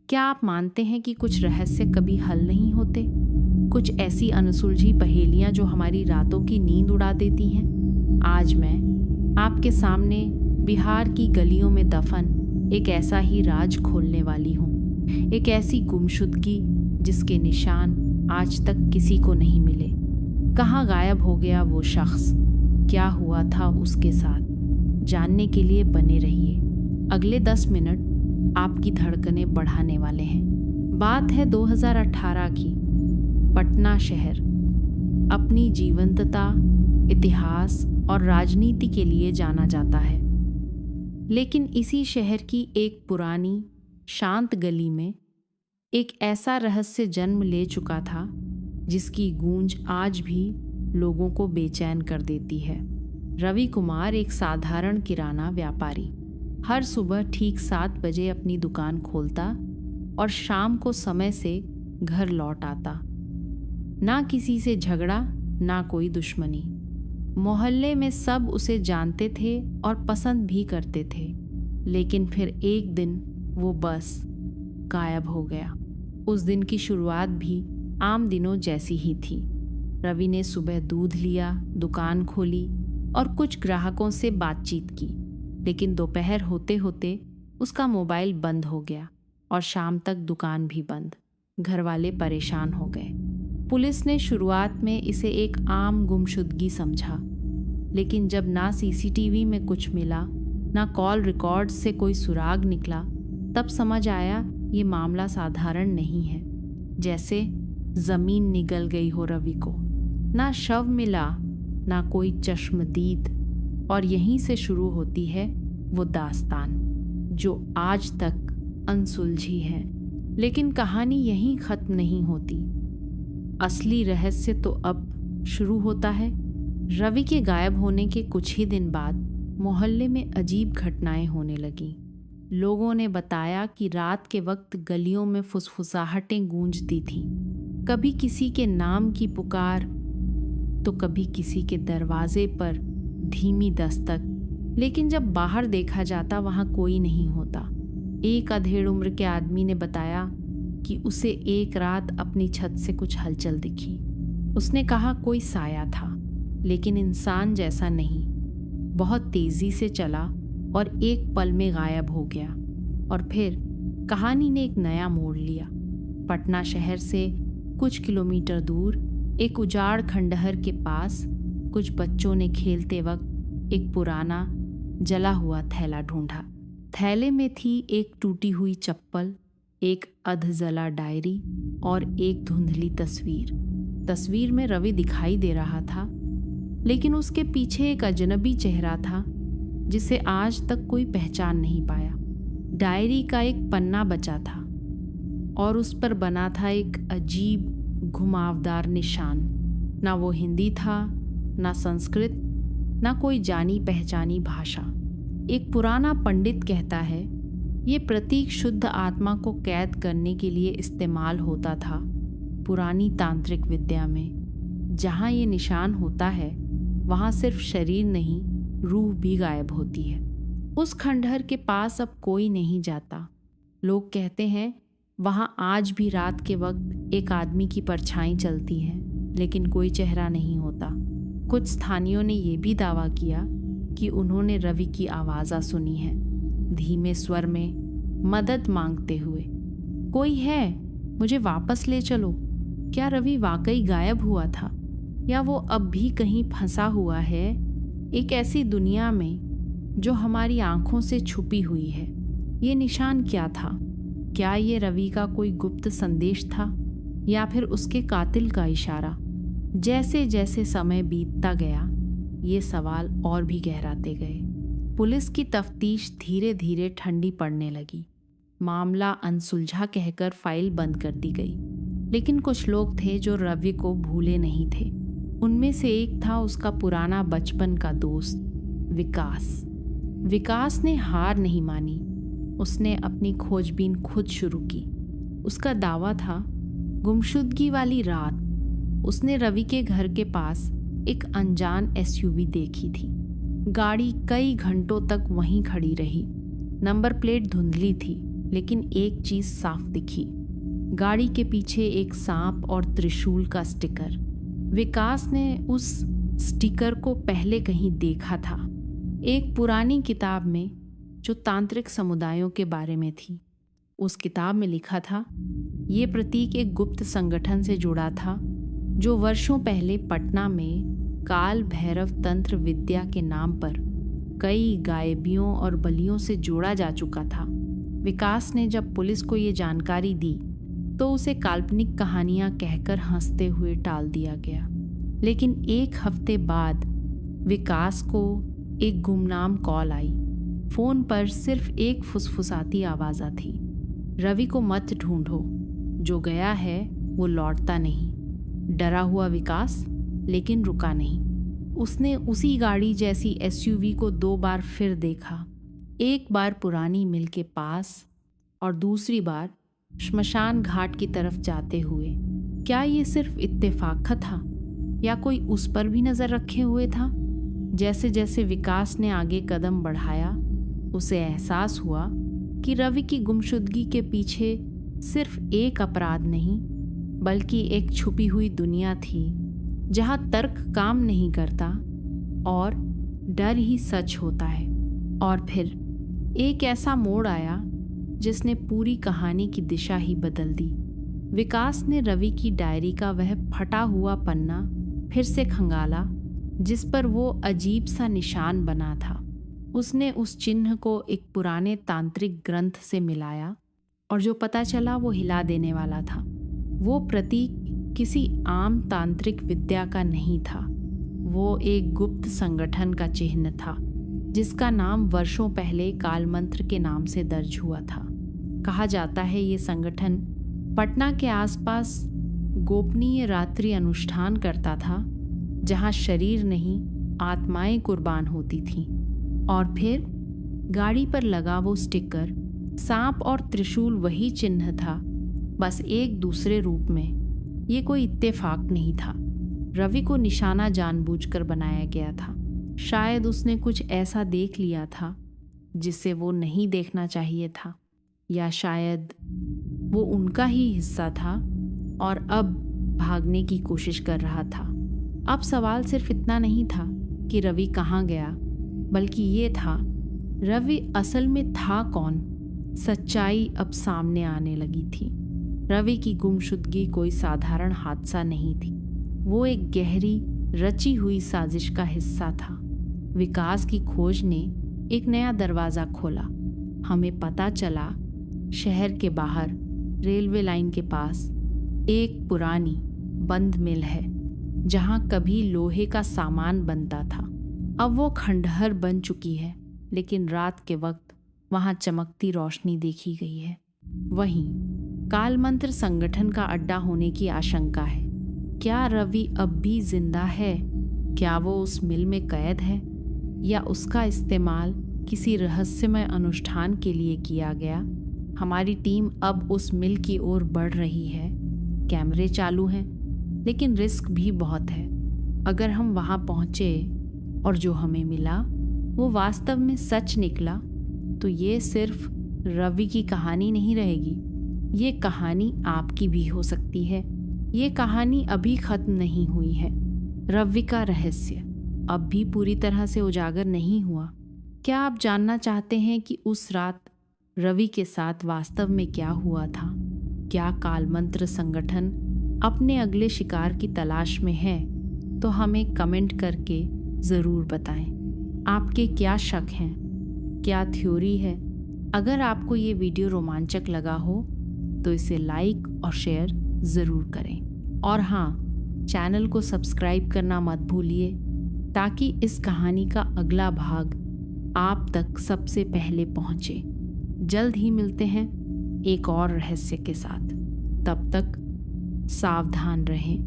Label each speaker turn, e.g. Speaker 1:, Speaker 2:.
Speaker 1: क्या आप मानते हैं कि कुछ रहस्य कभी हल नहीं होते? कुछ ऐसी अनसुलझी पहेलियां जो हमारी रातों की नींद उड़ा देती हैं? आज मैं आपके सामने बिहार की गलियों में दफन एक ऐसा ही राज खोलने वाली हूँ। एक ऐसी गुमशुदगी जिसके निशान आज तक किसी को नहीं मिले। कहाँ गायब हो गया वो शख्स? क्या हुआ था उसके साथ? जानने के लिए बने रहिए। अगले 10 मिनट आपकी धड़कनें बढ़ाने वाले हैं। बात है 2018 की। पटना शहर अपनी जीवंतता, इतिहास और राजनीति के लिए जाना जाता है। लेकिन इसी शहर की एक पुरानी शांत गली में एक ऐसा रहस्य जन्म ले चुका था जिसकी गूंज आज भी लोगों को बेचैन कर देती है। रवि कुमार एक साधारण किराना व्यापारी हर सुबह ठीक 7 बजे अपनी दुकान खोलता और शाम को समय से घर लौट आता। ना किसी से झगड़ा, ना कोई दुश्मनी। मोहल्ले में सब उसे जानते थे और पसंद भी करते थे। लेकिन फिर एक दिन वो बस गायब हो गया। उस दिन की शुरुआत भी आम दिनों जैसी ही थी। रवि ने सुबह दूध लिया, दुकान खोली और कुछ ग्राहकों से बातचीत की। लेकिन दोपहर होते होते उसका मोबाइल बंद हो गया और शाम तक दुकान भी बंद। घर वाले परेशान हो गए। पुलिस ने शुरुआत में इसे एक आम गुमशुदगी समझा, लेकिन जब ना सीसीटीवी में कुछ मिला, ना कॉल रिकॉर्ड से कोई सुराग निकला, तब समझ आया ये मामला साधारण नहीं है। जैसे जमीन निगल गई हो रवि को। ना शव मिला, ना कोई चश्मदीद। और यहीं से शुरू होती है वो दास्तान जो आज तक अनसुलझी है। लेकिन कहानी यहीं खत्म नहीं होती। असली रहस्य तो अब शुरू होता है। रवि के गायब होने के कुछ ही दिन बाद मोहल्ले में अजीब घटनाएं होने लगीं। लोगों ने बताया कि रात के वक्त गलियों में फुसफुसाहटें गूंजती थीं। कभी किसी के नाम की पुकार, तो कभी किसी के दरवाजे पर धीमी दस्तक। लेकिन जब बाहर देखा जाता वहां कोई नहीं होता। एक अधेड़ उम्र के आदमी ने बताया कि उसे एक रात अपनी छत से कुछ हलचल दिखी। उसने कहा कोई साया था, लेकिन इंसान जैसा नहीं। बहुत तेजी से चला और एक पल में गायब हो गया। और फिर कहानी ने एक नया मोड़ लिया। पटना शहर से कुछ किलोमीटर दूर एक उजाड़ खंडहर के पास कुछ बच्चों ने खेलते वक्त एक पुराना जला हुआ थैला ढूंढा। थैले में थी एक टूटी हुई चप्पल, एक अधजला डायरी और एक धुंधली तस्वीर। तस्वीर में रवि दिखाई दे रहा था, लेकिन उसके पीछे एक अजनबी चेहरा था जिसे आज तक कोई पहचान नहीं पाया। डायरी का एक पन्ना बचा था और उस पर बना था एक अजीब घुमावदार निशान। ना वो हिंदी था, ना संस्कृत, ना कोई जानी पहचानी भाषा। एक पुराना पंडित कहता है ये प्रतीक शुद्ध आत्मा को कैद करने के लिए इस्तेमाल होता था। पुरानी तांत्रिक विद्या में जहाँ ये निशान होता है, वहाँ सिर्फ शरीर नहीं, रूह भी गायब होती है। उस खंडहर के पास अब कोई नहीं जाता। लोग कहते हैं वहाँ आज भी रात के वक्त एक आदमी की परछाई चलती है, लेकिन कोई चेहरा नहीं होता। कुछ स्थानियों ने यह भी दावा किया कि उन्होंने रवि की आवाज़ सुनी है, धीमे स्वर में, मदद मांगते हुए। कोई है, मुझे वापस ले चलो। क्या रवि वाकई गायब हुआ था, या वो अब भी कहीं फंसा हुआ है एक ऐसी दुनिया में जो हमारी आंखों से छुपी हुई है? ये निशान क्या था? क्या ये रवि का कोई गुप्त संदेश था, या फिर उसके कातिल का इशारा? जैसे जैसे समय बीतता गया, ये सवाल और भी गहराते गए। पुलिस की तफ्तीश धीरे धीरे ठंडी पड़ने लगी। मामला अनसुलझा कहकर फाइल बंद कर दी गई। लेकिन कुछ लोग थे जो रवि को भूले नहीं थे। उनमें से एक था उसका पुराना बचपन का दोस्त विकास। विकास ने हार नहीं मानी। उसने अपनी खोजबीन खुद शुरू की। उसका दावा था गुमशुदगी वाली रात उसने रवि के घर के पास एक अनजान एसयूवी देखी थी। गाड़ी कई घंटों तक वहीं खड़ी रही। नंबर प्लेट धुंधली थी लेकिन एक चीज साफ दिखी, गाड़ी के पीछे एक सांप और त्रिशूल का स्टिकर। विकास ने उस स्टिकर को पहले कहीं देखा था, एक पुरानी किताब में जो तांत्रिक समुदायों के बारे में थी। उस किताब में लिखा था, ये प्रतीक एक गुप्त संगठन से जुड़ा था जो वर्षों पहले पटना में काल भैरव तंत्र विद्या के नाम पर कई गायबियों और बलियों से जोड़ा जा चुका था। विकास ने जब पुलिस को ये जानकारी दी तो उसे काल्पनिक कहानियां कहकर हंसते हुए टाल दिया गया। लेकिन एक हफ्ते बाद विकास को एक गुमनाम कॉल आई। फोन पर सिर्फ एक फुसफुसाती आवाज़ थी, रवि को मत ढूंढो, जो गया है वो लौटता नहीं। डरा हुआ विकास लेकिन रुका नहीं। उसने उसी गाड़ी जैसी एसयूवी को 2 बार फिर देखा, एक बार पुरानी मिल के पास और दूसरी बार श्मशान घाट की तरफ जाते हुए। क्या ये सिर्फ इत्तेफाक था या कोई उस पर भी नज़र रखे हुए था? जैसे जैसे विकास ने आगे कदम बढ़ाया, उसे एहसास हुआ कि रवि की गुमशुदगी के पीछे सिर्फ एक अपराध नहीं बल्कि एक छुपी हुई दुनिया थी जहाँ तर्क काम नहीं करता और डर ही सच होता है। और फिर एक ऐसा मोड़ आया जिसने पूरी कहानी की दिशा ही बदल दी। विकास ने रवि की डायरी का वह फटा हुआ पन्ना फिर से खंगाला जिस पर वो अजीब सा निशान बना था। उसने उस चिन्ह को एक पुराने तांत्रिक ग्रंथ से मिलाया और जो पता चला वो हिला देने वाला था। वो प्रतीक किसी आम तांत्रिक विद्या का नहीं था, वो एक गुप्त संगठन का चिन्ह था जिसका नाम वर्षों पहले कालमंत्र के नाम से दर्ज हुआ था। कहा जाता है ये संगठन पटना के आसपास गोपनीय रात्रि अनुष्ठान करता था जहां शरीर नहीं आत्माएं कुर्बान होती थीं। और फिर गाड़ी पर लगा वो स्टिकर, सांप और त्रिशूल वही चिन्ह था, बस एक दूसरे रूप में। ये कोई इत्तेफाक नहीं था, रवि को निशाना जानबूझकर बनाया गया था। शायद उसने कुछ ऐसा देख लिया था जिसे वो नहीं देखना चाहिए था, या शायद वो उनका ही हिस्सा था और अब भागने की कोशिश कर रहा था। अब सवाल सिर्फ इतना नहीं था कि रवि कहाँ गया, बल्कि ये था रवि असल में था कौन। सच्चाई अब सामने आने लगी थी। रवि की गुमशुदगी कोई साधारण हादसा नहीं थी, वो एक गहरी रची हुई साजिश का हिस्सा था। विकास की खोज ने एक नया दरवाज़ा खोला। हमें पता चला शहर के बाहर रेलवे लाइन के पास एक पुरानी बंद मिल है जहां कभी लोहे का सामान बनता था। अब वो खंडहर बन चुकी है, लेकिन रात के वक्त वहां चमकती रोशनी देखी गई है। वहीं कालमंत्र संगठन का अड्डा होने की आशंका है। क्या रवि अब भी जिंदा है? क्या वो उस मिल में कैद है या उसका इस्तेमाल किसी रहस्यमय अनुष्ठान के लिए किया गया? हमारी टीम अब उस मिल की ओर बढ़ रही है। कैमरे चालू हैं, लेकिन रिस्क भी बहुत है। अगर हम वहां पहुंचे और जो हमें मिला वो वास्तव में सच निकला तो ये सिर्फ रवि की कहानी नहीं रहेगी, ये कहानी आपकी भी हो सकती है। ये कहानी अभी खत्म नहीं हुई है। रवि का रहस्य अब भी पूरी तरह से उजागर नहीं हुआ। क्या आप जानना चाहते हैं कि उस रात रवि के साथ वास्तव में क्या हुआ था? क्या कालमंत्र संगठन अपने अगले शिकार की तलाश में है? तो हमें कमेंट करके ज़रूर बताएं। आपके क्या शक हैं? क्या थ्योरी है? अगर आपको ये वीडियो रोमांचक लगा हो तो इसे लाइक और शेयर ज़रूर करें। और हाँ, चैनल को सब्सक्राइब करना मत भूलिए ताकि इस कहानी का अगला भाग आप तक सबसे पहले पहुँचे। जल्द ही मिलते हैं एक और रहस्य के साथ। तब तक सावधान रहें।